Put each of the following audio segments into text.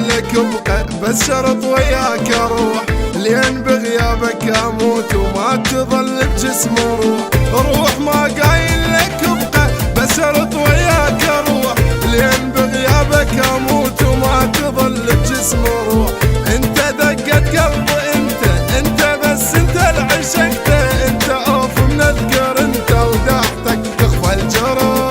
لك ابقى بس شرط وياك اروح، لين بغيابك اموت وما تظل بجسم روح ما قايل لك ابقى بس شرط وياك اروح، لين بغيابك اموت وما تظل بجسم روح. انت دقت قلبي انت بس انت اللي عشقته، انت اوف من اذكر انت وداعتك تخفى الجروح.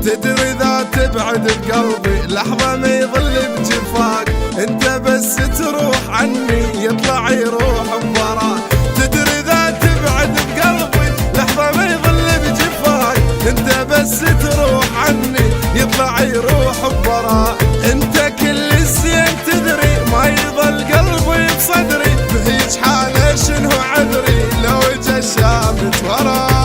تدري إذا تبعد بقلبي لحظة ما يظل بجفاك، انت بس تروح عني يطلع يروح بوراك. تدري إذا تبعد بقلبي لحظة ما يظل بجفاك، انت بس تروح عني يطلع يروح بوراك. انت كل الزين تدري ما يظل قلبي بصدري، بهيج حالة شنو عذري لو جا شامت وراك.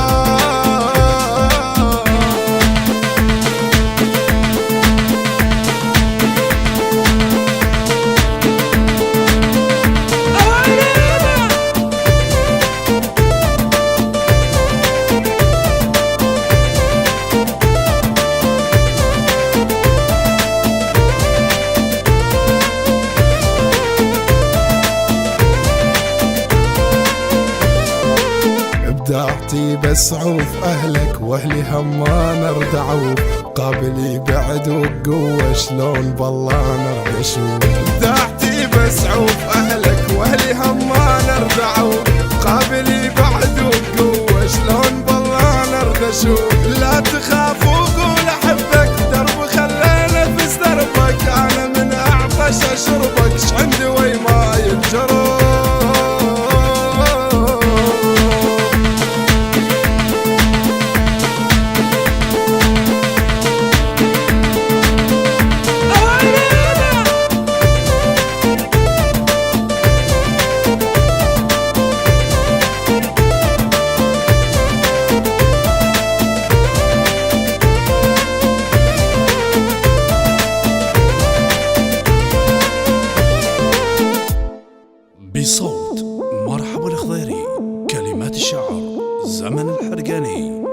ابداعتي بس عوف اهلك واهلي همان اردعوا، قابلي بعد وقوة شلون بالله نرد اشوف. ابداعتي بس عوف اهلك واهلي همان اردعوا، قابلي بعد وقوة شلون بالله نرد اشوف. لا تخاف وقول احبك درب خلينا نفس دربك، انا من اعطش اشربك شعندي وي ما ينجرب. بصوت مرحبا الخضيري، كلمات الشعر زمن الحرقاني.